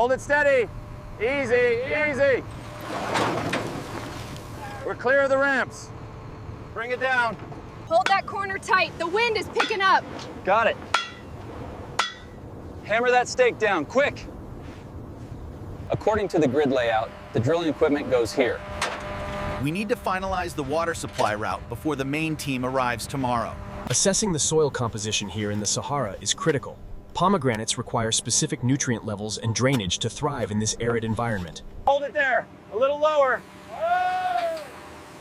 Hold it steady. Easy, easy. We're clear of the ramps. Bring it down. Hold that corner tight. The wind is picking up. Got it. Hammer that stake down, quick. According to the grid layout, the drilling equipment goes here. We need to finalize the water supply route before the main team arrives tomorrow. Assessing the soil composition here in the Sahara is critical. Pomegranates require specific nutrient levels and drainage to thrive in this arid environment. Hold it there, a little lower.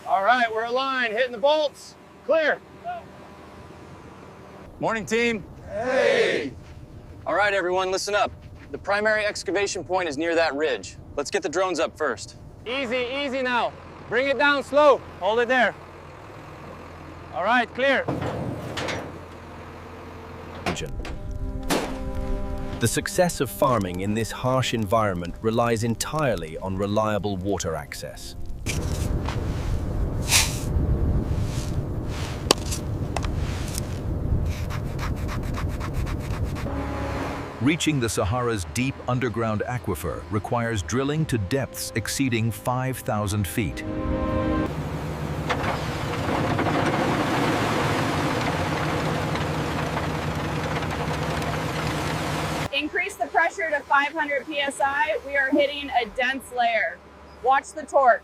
All right, we're aligned, hitting the bolts. Clear. Morning, team. Hey! All right, everyone, listen up. The primary excavation point is near that ridge. Let's get the drones up first. Easy, easy now. Bring it down slow. Hold it there. All right, clear. The success of farming in this harsh environment relies entirely on reliable water access. Reaching the Sahara's deep underground aquifer requires drilling to depths exceeding 5,000 feet. Increase the pressure to 500 psi. We are hitting a dense layer. Watch the torque.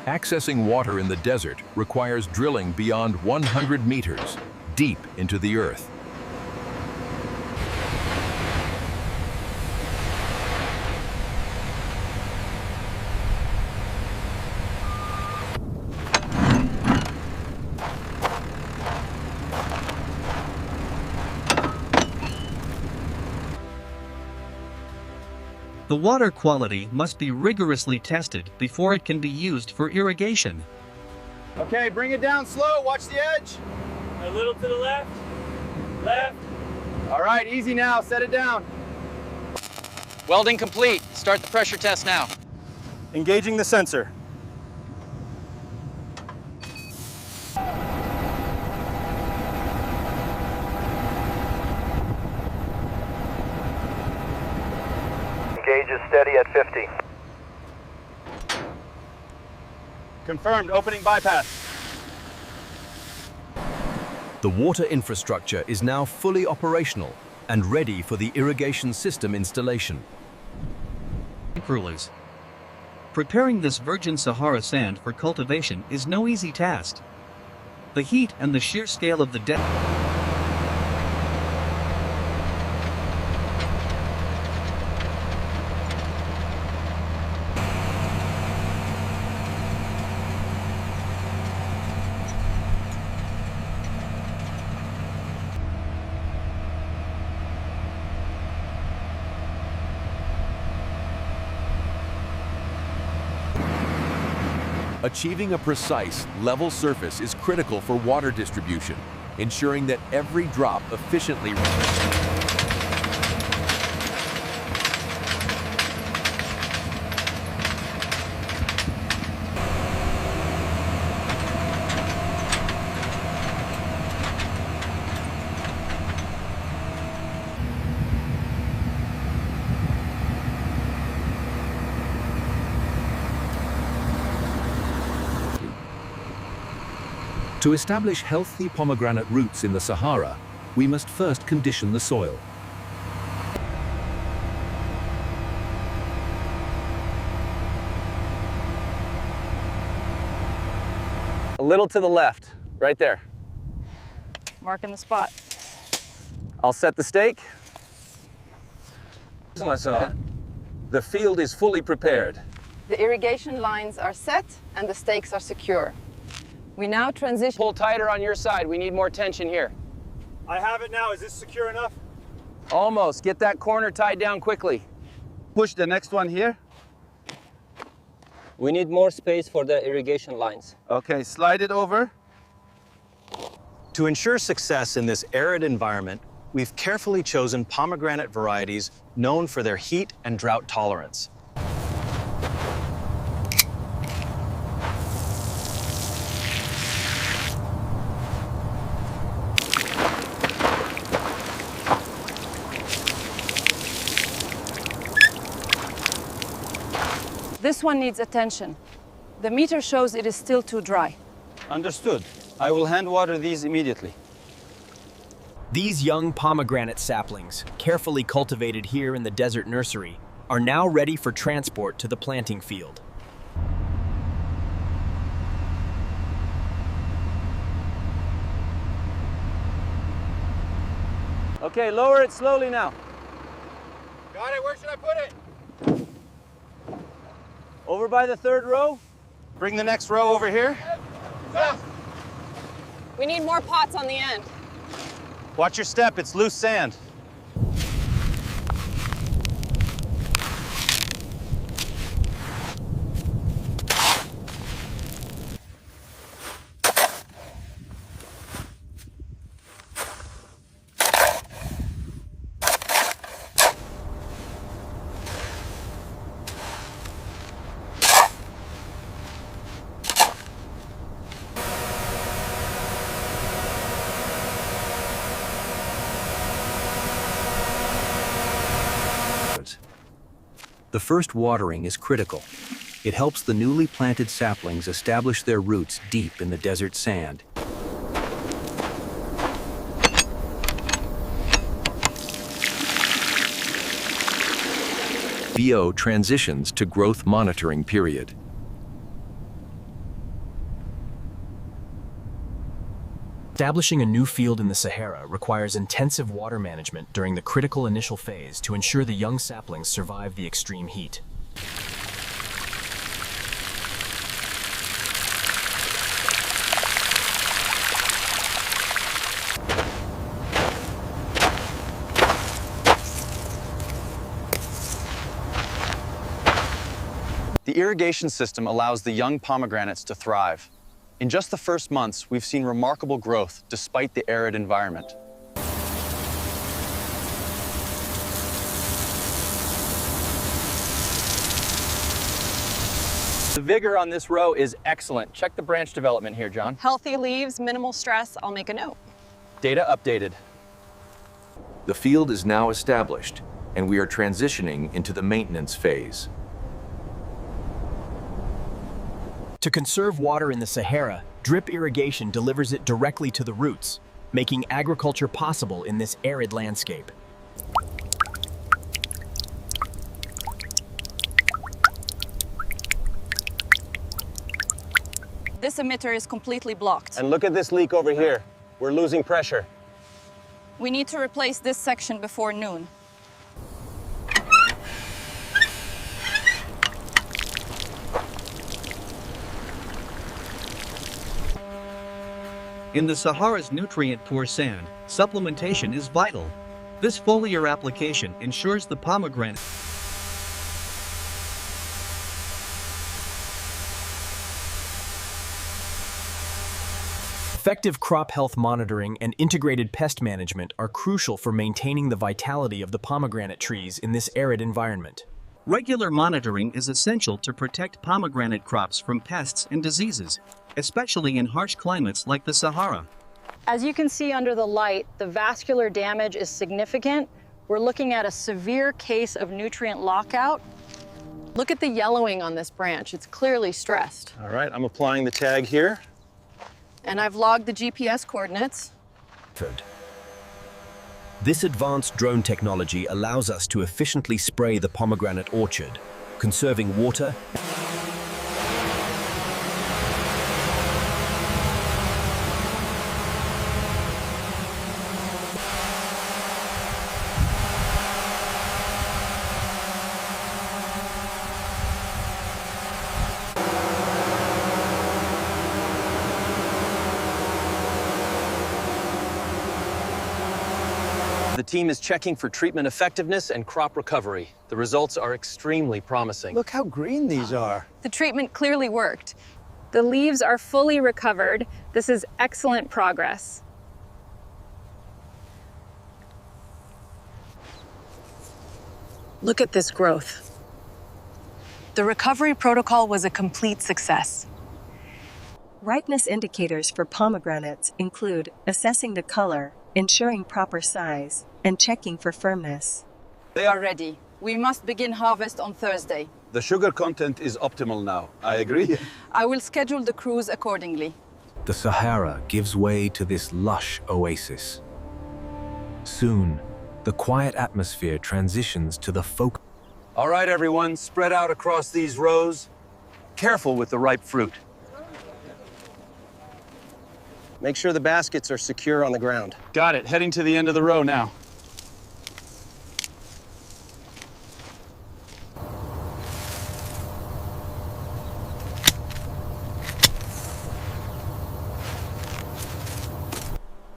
Accessing water in the desert requires drilling beyond 100 meters, deep into the earth. The water quality must be rigorously tested before it can be used for irrigation. Okay, bring it down slow. Watch the edge. A little to the left. Left. All right, easy now. Set it down. Welding complete. Start the pressure test now. Engaging the sensor. Gauge is steady at 50. Confirmed. Opening bypass. The water infrastructure is now fully operational and ready for the irrigation system installation. Rulers. Preparing this virgin Sahara sand for cultivation is no easy task. The heat and the sheer scale of the desert. Achieving a precise, level surface is critical for water distribution, ensuring that every drop efficiently To establish healthy pomegranate roots in the Sahara, we must first condition the soil. A little to the left, right there. Marking the spot. I'll set the stake. The field is fully prepared. The irrigation lines are set and the stakes are secure. We now transition. Pull tighter on your side. We need more tension here. I have it now. Is this secure enough? Almost. Get that corner tied down quickly. Push the next one here. We need more space for the irrigation lines. Okay, slide it over. To ensure success in this arid environment, we've carefully chosen pomegranate varieties known for their heat and drought tolerance. This one needs attention. The meter shows it is still too dry. Understood. I will hand water these immediately. These young pomegranate saplings, carefully cultivated here in the desert nursery, are now ready for transport to the planting field. Okay, lower it slowly now. Got it, where should I put it? Over by the third row. Bring the next row over here. We need more pots on the end. Watch your step, it's loose sand. The first watering is critical. It helps the newly planted saplings establish their roots deep in the desert sand. VO transitions to growth monitoring period. Establishing a new field in the Sahara requires intensive water management during the critical initial phase to ensure the young saplings survive the extreme heat. The irrigation system allows the young pomegranates to thrive. In just the first months, we've seen remarkable growth despite the arid environment. The vigor on this row is excellent. Check the branch development here, John. Healthy leaves, minimal stress. I'll make a note. Data updated. The field is now established, and we are transitioning into the maintenance phase. To conserve water in the Sahara, drip irrigation delivers it directly to the roots, making agriculture possible in this arid landscape. This emitter is completely blocked. And look at this leak over here. We're losing pressure. We need to replace this section before noon. In the Sahara's nutrient-poor sand, supplementation is vital. This foliar application ensures the pomegranate Effective crop health monitoring and integrated pest management are crucial for maintaining the vitality of the pomegranate trees in this arid environment. Regular monitoring is essential to protect pomegranate crops from pests and diseases, especially in harsh climates like the Sahara. As you can see under the light, the vascular damage is significant. We're looking at a severe case of nutrient lockout. Look at the yellowing on this branch. It's clearly stressed. All right, I'm applying the tag here. And I've logged the GPS coordinates. This advanced drone technology allows us to efficiently spray the pomegranate orchard, conserving water The team is checking for treatment effectiveness and crop recovery. The results are extremely promising. Look how green these are. The treatment clearly worked. The leaves are fully recovered. This is excellent progress. Look at this growth. The recovery protocol was a complete success. Ripeness indicators for pomegranates include assessing the color, ensuring proper size, and checking for firmness. They are ready. We must begin harvest on Thursday. The sugar content is optimal now. I agree. I will schedule the cruise accordingly. The Sahara gives way to this lush oasis. Soon, the quiet atmosphere transitions to the folk. All right, everyone, spread out across these rows. Careful with the ripe fruit. Make sure the baskets are secure on the ground. Got it. Heading to the end of the row now.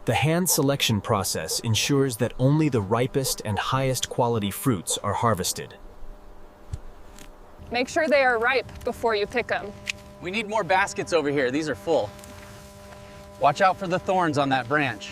The hand selection process ensures that only the ripest and highest quality fruits are harvested. Make sure they are ripe before you pick them. We need more baskets over here. These are full. Watch out for the thorns on that branch.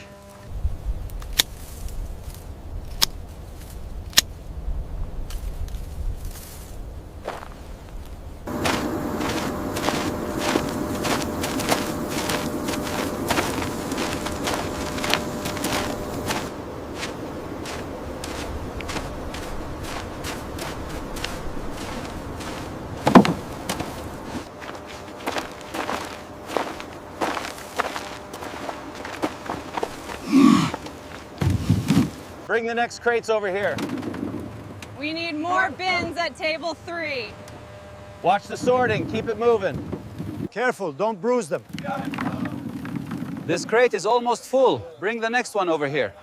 Bring the next crates over here. We need more bins at table 3. Watch the sorting, keep it moving. Careful, don't bruise them. This crate is almost full. Bring the next one over here.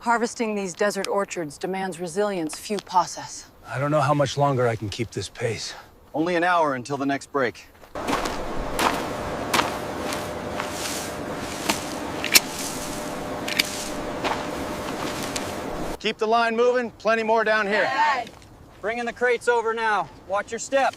Harvesting these desert orchards demands resilience few possess. I don't know how much longer I can keep this pace. Only an hour until the next break. Keep the line moving, plenty more down here. Bringing the crates over now. Watch your step.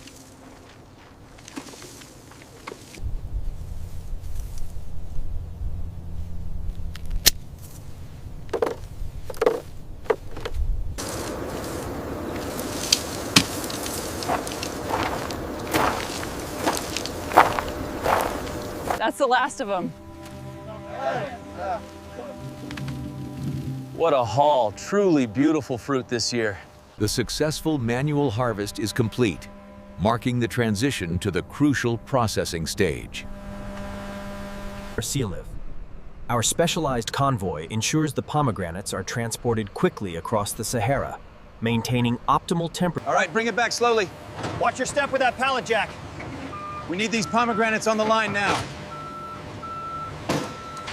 That's the last of them. What a haul. Truly beautiful fruit this year. The successful manual harvest is complete, marking the transition to the crucial processing stage. Our specialized convoy ensures the pomegranates are transported quickly across the Sahara, maintaining optimal temperature. All right, bring it back slowly. Watch your step with that pallet jack. We need these pomegranates on the line now.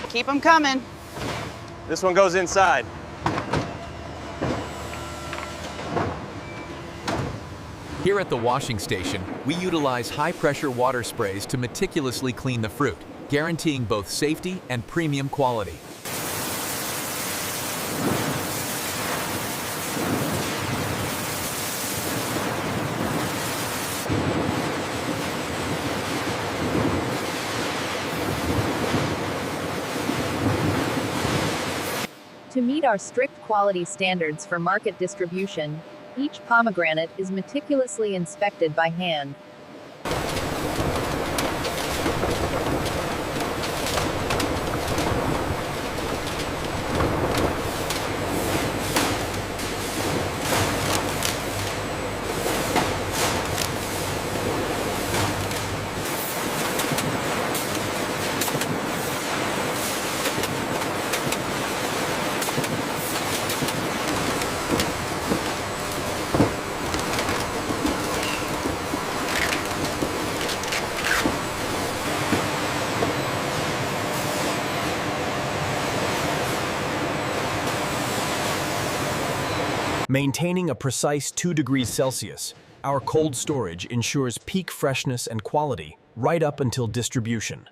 Keep them coming. This one goes inside. Here at the washing station, we utilize high-pressure water sprays to meticulously clean the fruit, guaranteeing both safety and premium quality. To meet our strict quality standards for market distribution, each pomegranate is meticulously inspected by hand. Maintaining a precise 2 degrees Celsius, our cold storage ensures peak freshness and quality right up until distribution.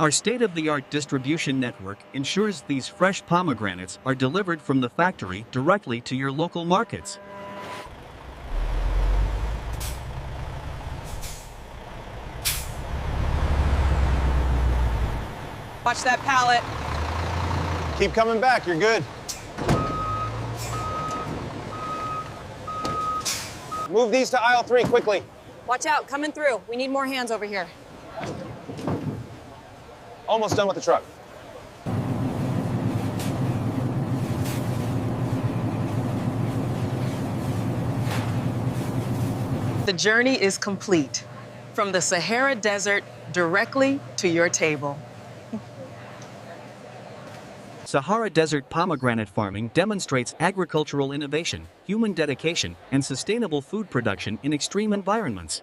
Our state-of-the-art distribution network ensures these fresh pomegranates are delivered from the factory directly to your local markets. Watch that pallet. Keep coming back, you're good. Move these to aisle 3 quickly. Watch out, coming through. We need more hands over here. Almost done with the truck. The journey is complete. From the Sahara Desert directly to your table. Sahara Desert pomegranate farming demonstrates agricultural innovation, human dedication, and sustainable food production in extreme environments.